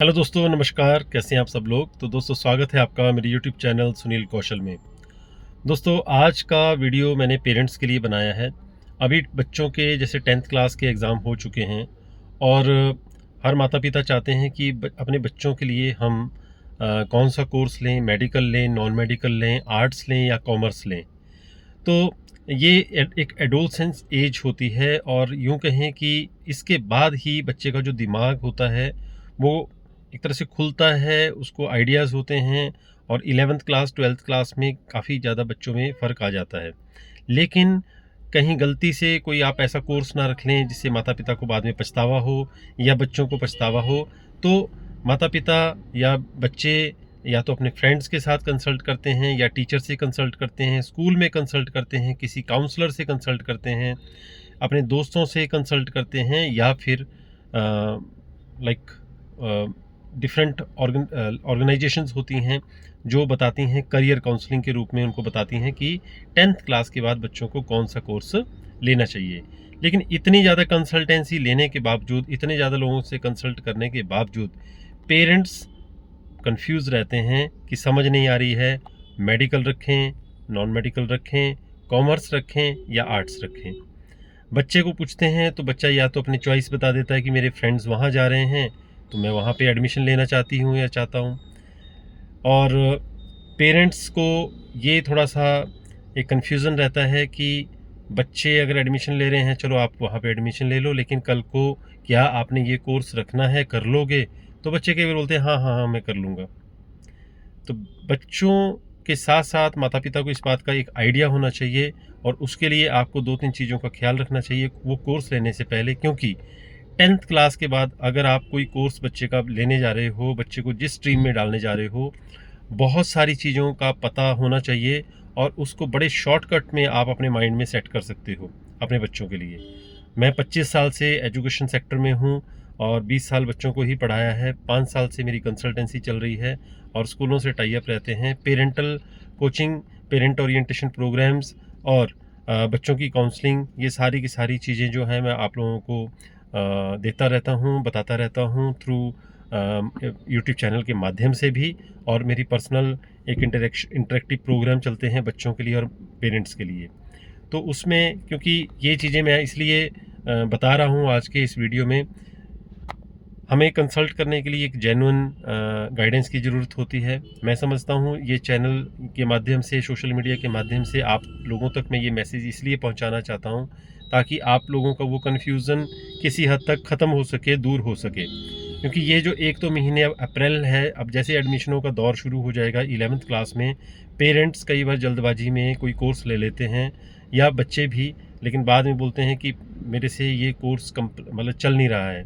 Hello दोस्तों, नमस्कार। कैसे हैं आप सब लोग। तो दोस्तों, स्वागत है आपका मेरे यूट्यूब चैनल सुनील कौशल में। दोस्तों, आज का वीडियो मैंने पेरेंट्स के लिए बनाया है। अभी बच्चों के जैसे 10th क्लास के एग्ज़ाम हो चुके हैं और हर माता पिता चाहते हैं कि अपने बच्चों के लिए हम कौन सा कोर्स लें, मेडिकल लें, नॉन मेडिकल लें, आर्ट्स लें या कॉमर्स लें। तो ये एक एडोलसेंस एज होती है और यूँ कहें कि इसके बाद ही बच्चे का जो दिमाग होता है वो एक तरह से खुलता है, उसको आइडियाज़ होते हैं और 11th क्लास 12th क्लास में काफ़ी ज़्यादा बच्चों में फ़र्क आ जाता है। लेकिन कहीं गलती से कोई आप ऐसा कोर्स ना रख लें जिससे माता पिता को बाद में पछतावा हो या बच्चों को पछतावा हो। तो माता पिता या बच्चे या तो अपने फ्रेंड्स के साथ कंसल्ट करते हैं या टीचर से कंसल्ट करते हैं, स्कूल में कंसल्ट करते हैं, किसी काउंसलर से कंसल्ट करते हैं, अपने दोस्तों से कंसल्ट करते हैं या फिर लाइक डिफरेंट ऑर्गेनाइजेशंस होती हैं जो बताती हैं, करियर काउंसलिंग के रूप में उनको बताती हैं कि 10th क्लास के बाद बच्चों को कौन सा कोर्स लेना चाहिए। लेकिन इतनी ज़्यादा कंसल्टेंसी लेने के बावजूद, इतने ज़्यादा लोगों से कंसल्ट करने के बावजूद पेरेंट्स कंफ्यूज रहते हैं कि समझ नहीं आ रही है, मेडिकल रखें, नॉन मेडिकल रखें, कॉमर्स रखें या आर्ट्स रखें। बच्चे को पूछते हैं तो बच्चा या तो अपनी चॉइस बता देता है कि मेरे फ्रेंड्स वहाँ जा रहे हैं तो मैं वहाँ पे एडमिशन लेना चाहती हूँ या चाहता हूँ। और पेरेंट्स को ये थोड़ा सा एक कन्फ्यूज़न रहता है कि बच्चे अगर एडमिशन ले रहे हैं, चलो आप वहाँ पे एडमिशन ले लो, लेकिन कल को क्या आपने ये कोर्स रखना है, कर लोगे? तो बच्चे कई बार बोलते हैं हाँ हाँ हाँ मैं कर लूँगा। तो बच्चों के साथ साथ माता पिता को इस बात का एक आइडिया होना चाहिए और उसके लिए आपको 2-3 चीज़ों का ख्याल रखना चाहिए वो कोर्स लेने से पहले। क्योंकि 10th क्लास के बाद अगर आप कोई कोर्स बच्चे का लेने जा रहे हो, बच्चे को जिस स्ट्रीम में डालने जा रहे हो, बहुत सारी चीज़ों का पता होना चाहिए और उसको बड़े शॉर्टकट में आप अपने माइंड में सेट कर सकते हो अपने बच्चों के लिए। मैं 25 साल से एजुकेशन सेक्टर में हूँ और 20 साल बच्चों को ही पढ़ाया है। 5 साल से मेरी कंसल्टेंसी चल रही है और स्कूलों से टाई अप रहते हैं। Parental coaching, parent orientation programs और बच्चों की काउंसलिंग, ये सारी की सारी चीज़ें जो हैं मैं आप लोगों को देता रहता हूँ, बताता रहता हूँ थ्रू यूट्यूब चैनल के माध्यम से भी। और मेरी पर्सनल एक इंटरेक्टिव प्रोग्राम चलते हैं बच्चों के लिए और पेरेंट्स के लिए। तो उसमें क्योंकि ये चीज़ें मैं इसलिए बता रहा हूँ आज के इस वीडियो में, हमें कंसल्ट करने के लिए एक जेन्युइन गाइडेंस की ज़रूरत होती है। मैं समझता हूँ ये चैनल के माध्यम से, सोशल मीडिया के माध्यम से आप लोगों तक मैं ये मैसेज इसलिए पहुँचाना चाहता हूँ ताकि आप लोगों का वो कन्फ्यूज़न किसी हद तक ख़त्म हो सके, दूर हो सके। क्योंकि ये जो एक तो महीने अब अप्रैल है, अब जैसे एडमिशनों का दौर शुरू हो जाएगा 11th क्लास में, पेरेंट्स कई बार जल्दबाजी में कोई कोर्स ले लेते हैं या बच्चे भी, लेकिन बाद में बोलते हैं कि मेरे से ये कोर्स मतलब चल नहीं रहा है।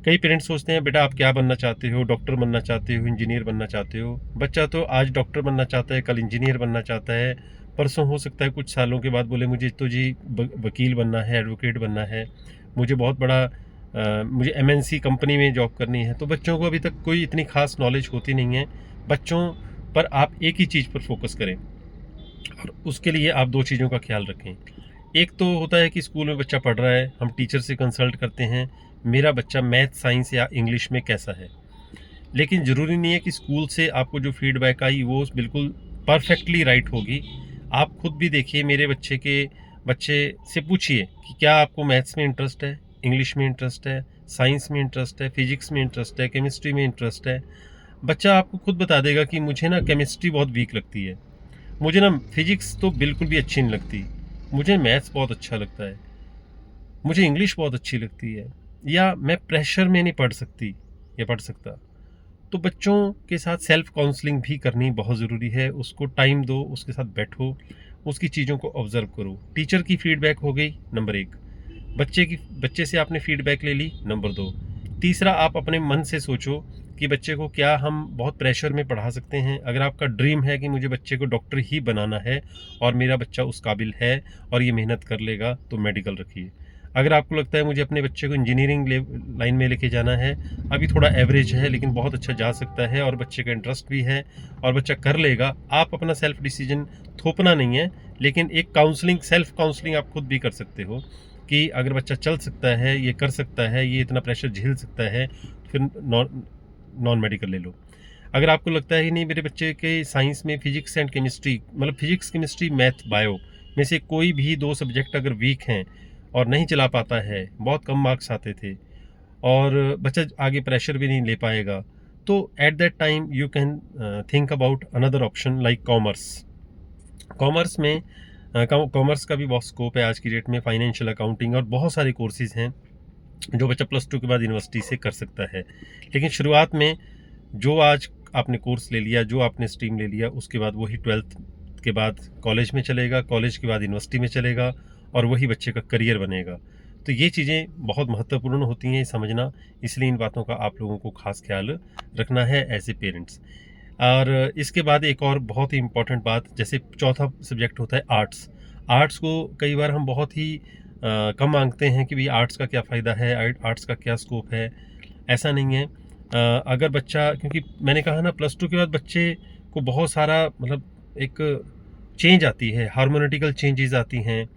कई पेरेंट्स सोचते हैं बेटा आप क्या बनना चाहते हो, डॉक्टर बनना चाहते हो, इंजीनियर बनना चाहते हो। बच्चा तो आज डॉक्टर बनना चाहता है, कल इंजीनियर बनना चाहता है, परसों हो सकता है कुछ सालों के बाद बोले मुझे तो जी वकील बनना है, एडवोकेट बनना है, मुझे बहुत बड़ा मुझे एमएनसी कंपनी में जॉब करनी है। तो बच्चों को अभी तक कोई इतनी खास नॉलेज होती नहीं है। बच्चों पर आप एक ही चीज़ पर फोकस करें और उसके लिए आप दो चीज़ों का ख्याल रखें। एक तो होता है कि स्कूल में बच्चा पढ़ रहा है, हम टीचर से कंसल्ट करते हैं, मेरा बच्चा मैथ, साइंस या इंग्लिश में कैसा है। लेकिन ज़रूरी नहीं है कि स्कूल से आपको जो फीडबैक आई वो बिल्कुल परफेक्टली राइट होगी। आप खुद भी देखिए, मेरे बच्चे से पूछिए कि क्या आपको मैथ्स में इंटरेस्ट है, इंग्लिश में इंटरेस्ट है, साइंस में इंटरेस्ट है, फिजिक्स में इंटरेस्ट है, केमिस्ट्री में इंटरेस्ट है। बच्चा आपको खुद बता देगा कि मुझे ना केमिस्ट्री बहुत वीक लगती है, मुझे ना फिजिक्स तो बिल्कुल भी अच्छी नहीं लगती, मुझे मैथ्स बहुत अच्छा लगता है, मुझे इंग्लिश बहुत अच्छी लगती है, या मैं प्रेशर में नहीं पढ़ सकती या पढ़ सकता। तो बच्चों के साथ सेल्फ काउंसलिंग भी करनी बहुत ज़रूरी है। उसको टाइम दो, उसके साथ बैठो, उसकी चीज़ों को ऑब्ज़र्व करो। टीचर की फीडबैक हो गई नंबर 1, बच्चे से आपने फीडबैक ले ली नंबर 2। तीसरा, आप अपने मन से सोचो कि बच्चे को क्या हम बहुत प्रेशर में पढ़ा सकते हैं। अगर आपका ड्रीम है कि मुझे बच्चे को डॉक्टर ही बनाना है और मेरा बच्चा उस काबिल है और ये मेहनत कर लेगा, तो मेडिकल रखिए। अगर आपको लगता है मुझे अपने बच्चे को इंजीनियरिंग लाइन में लेके जाना है, अभी थोड़ा एवरेज है लेकिन बहुत अच्छा जा सकता है और बच्चे का इंटरेस्ट भी है और बच्चा कर लेगा, आप अपना सेल्फ डिसीजन थोपना नहीं है, लेकिन एक काउंसलिंग, सेल्फ काउंसलिंग आप खुद भी कर सकते हो कि अगर बच्चा चल सकता है, ये कर सकता है, ये इतना प्रेशर झेल सकता है, फिर नॉन मेडिकल ले लो। अगर आपको लगता है कि नहीं मेरे बच्चे के साइंस में फिजिक्स एंड केमिस्ट्री, मतलब फिजिक्स केमिस्ट्री मैथ बायो में से कोई भी 2 सब्जेक्ट अगर वीक हैं और नहीं चला पाता है, बहुत कम मार्क्स आते थे और बच्चा आगे प्रेशर भी नहीं ले पाएगा, तो at that time you can think about another option like commerce. Commerce में कॉमर्स का भी बहुत स्कोप है आज की डेट में, फाइनेंशियल अकाउंटिंग और बहुत सारे कोर्सेज हैं जो बच्चा +2 के बाद यूनिवर्सिटी से कर सकता है। लेकिन शुरुआत में जो आज आपने कोर्स ले लिया, जो आपने स्ट्रीम ले लिया, उसके बाद वही 12th के बाद कॉलेज में चलेगा, कॉलेज के बाद यूनिवर्सिटी में चलेगा और वही बच्चे का करियर बनेगा। तो ये चीज़ें बहुत महत्वपूर्ण होती हैं समझना, इसलिए इन बातों का आप लोगों को खास ख्याल रखना है एज ए पेरेंट्स। और इसके बाद एक और बहुत ही इम्पॉर्टेंट बात, जैसे चौथा सब्जेक्ट होता है आर्ट्स। आर्ट्स को कई बार हम बहुत ही कम मांगते हैं कि भाई आर्ट्स का क्या फ़ायदा है, आर्ट्स का क्या स्कोप है। ऐसा नहीं है। अगर बच्चा, क्योंकि मैंने कहा ना +2 के बाद बच्चे को बहुत सारा मतलब एक चेंज आती है, हार्मोनेटिकल चेंजेस आती हैं,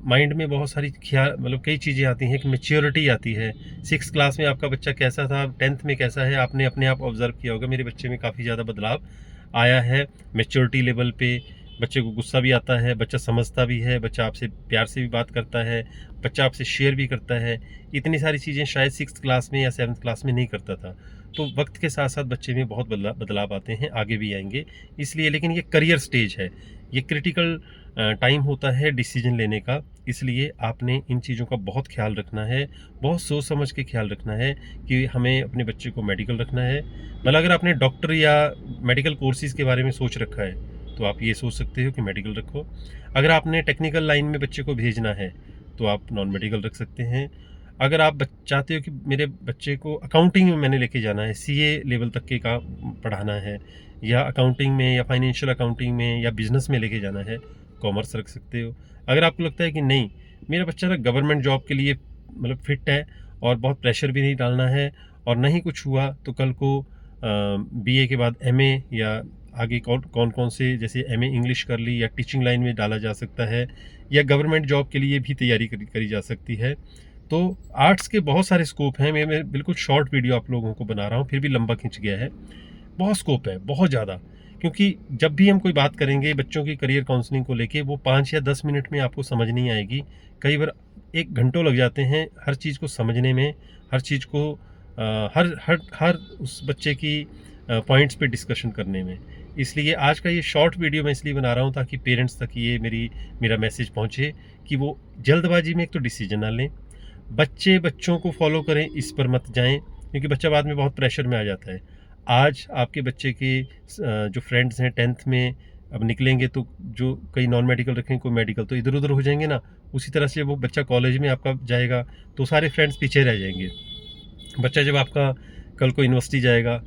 माइंड में बहुत सारी ख्याल मतलब कई चीज़ें आती हैं, एक मैच्योरिटी आती है। 6th क्लास में आपका बच्चा कैसा था, 10th में कैसा है, आपने अपने आप ऑब्जर्व किया होगा। मेरे बच्चे में काफ़ी ज़्यादा बदलाव आया है मैच्योरिटी लेवल पे। बच्चे को गुस्सा भी आता है, बच्चा समझता भी है, बच्चा आपसे प्यार से भी बात करता है, बच्चा आपसे शेयर भी करता है। इतनी सारी चीज़ें शायद 6th क्लास में या 7th क्लास में नहीं करता था। तो वक्त के साथ साथ बच्चे में बहुत बदलाव आते हैं, आगे भी आएंगे इसलिए। लेकिन ये करियर स्टेज है, ये क्रिटिकल टाइम होता है डिसीजन लेने का, इसलिए आपने इन चीज़ों का बहुत ख्याल रखना है, बहुत सोच समझ के ख्याल रखना है कि हमें अपने बच्चे को मेडिकल रखना है। मतलब अगर आपने डॉक्टर या मेडिकल कोर्सेज़ के बारे में सोच रखा है तो आप ये सोच सकते हो कि मेडिकल रखो। अगर आपने टेक्निकल लाइन में बच्चे को भेजना है तो आप नॉन मेडिकल रख सकते हैं। अगर आप चाहते हो कि मेरे बच्चे को अकाउंटिंग में मैंने लेके जाना है, सीए लेवल तक के काम पढ़ाना है, या अकाउंटिंग में या फाइनेंशियल अकाउंटिंग में या बिजनेस में लेके जाना है, कॉमर्स रख सकते हो। अगर आपको लगता है कि नहीं मेरा बच्चा ना गवर्नमेंट जॉब के लिए मतलब फिट है और बहुत प्रेशर भी नहीं डालना है और नहीं कुछ हुआ तो कल को बीए के बाद एमए या आगे कौन कौन से, जैसे एमए इंग्लिश कर ली या टीचिंग लाइन में डाला जा सकता है या गवर्नमेंट जॉब के लिए भी तैयारी करी जा सकती है। तो आर्ट्स के बहुत सारे स्कोप हैं। मैं बिल्कुल शॉर्ट वीडियो आप लोगों को बना रहा हूँ, फिर भी लंबा खिंच गया है। बहुत स्कोप है, बहुत ज़्यादा, क्योंकि जब भी हम कोई बात करेंगे बच्चों की करियर काउंसलिंग को लेके, वो 5 या 10 मिनट में आपको समझ नहीं आएगी। कई बार 1 घंटों लग जाते हैं हर चीज़ को समझने में, हर चीज़ को हर हर हर उस बच्चे की पॉइंट्स पे डिस्कशन करने में। इसलिए आज का ये शॉर्ट वीडियो मैं इसलिए बना रहा हूँ ताकि पेरेंट्स तक ये मेरा मैसेज पहुँचे कि वो जल्दबाजी में एक तो डिसीजन ना लें, बच्चों को फॉलो करें, इस पर मत जाएं, क्योंकि बच्चा बाद में बहुत प्रेशर में आ जाता है। आज आपके बच्चे के जो फ्रेंड्स हैं 10th में अब निकलेंगे तो जो कई नॉन मेडिकल रखेंगे, कोई मेडिकल, तो इधर उधर हो जाएंगे ना। उसी तरह से वो बच्चा कॉलेज में आपका जाएगा तो सारे फ्रेंड्स पीछे रह जाएंगे। बच्चा जब आपका कल को यूनिवर्सिटी जाएगा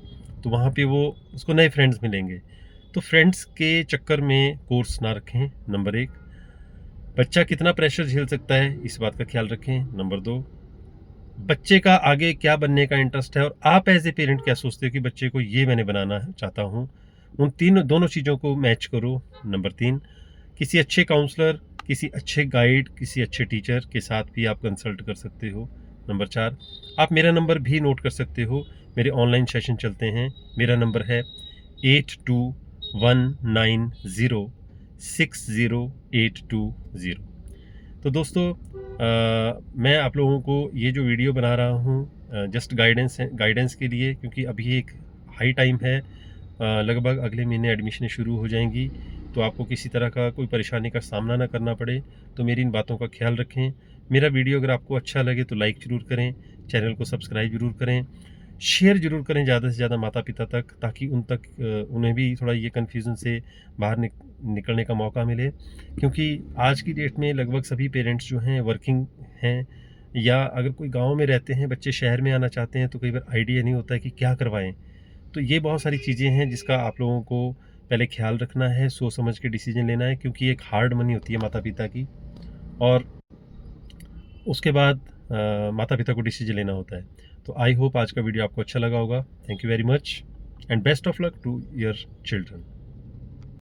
तो वहाँ पे वो उसको नए फ्रेंड्स मिलेंगे। तो फ्रेंड्स के चक्कर में कोर्स ना रखें, नंबर 1। बच्चा कितना प्रेशर झेल सकता है इस बात का ख्याल रखें, नंबर 2। बच्चे का आगे क्या बनने का इंटरेस्ट है और आप एज ए पेरेंट क्या सोचते हो कि बच्चे को ये मैंने बनाना चाहता हूँ, उन दोनों चीज़ों को मैच करो, नंबर 3। किसी अच्छे काउंसलर, किसी अच्छे गाइड, किसी अच्छे टीचर के साथ भी आप कंसल्ट कर सकते हो, नंबर 4। आप मेरा नंबर भी नोट कर सकते हो, मेरे ऑनलाइन सेशन चलते हैं। मेरा नंबर है 8219060820। तो दोस्तों मैं आप लोगों को ये जो वीडियो बना रहा हूँ जस्ट गाइडेंस के लिए, क्योंकि अभी एक हाई टाइम है, लगभग अगले महीने एडमिशनें शुरू हो जाएंगी, तो आपको किसी तरह का कोई परेशानी का सामना ना करना पड़े, तो मेरी इन बातों का ख्याल रखें। मेरा वीडियो अगर आपको अच्छा लगे तो लाइक ज़रूर करें, चैनल को सब्सक्राइब ज़रूर करें, शेयर ज़रूर करें ज़्यादा से ज़्यादा माता पिता तक, ताकि उन्हें भी थोड़ा ये कन्फ्यूज़न से बाहर निकलने का मौका मिले। क्योंकि आज की डेट में लगभग सभी पेरेंट्स जो हैं वर्किंग हैं, या अगर कोई गांव में रहते हैं, बच्चे शहर में आना चाहते हैं, तो कई बार आइडिया नहीं होता है कि क्या करवाएं। तो ये बहुत सारी चीज़ें हैं जिसका आप लोगों को पहले ख्याल रखना है, सोच समझ के डिसीजन लेना है, क्योंकि एक हार्ड मनी होती है माता पिता की, और उसके बाद माता पिता को डिसीजन लेना होता है। तो आई होप आज का वीडियो आपको अच्छा लगा होगा। Thank you very much and best of luck to your children.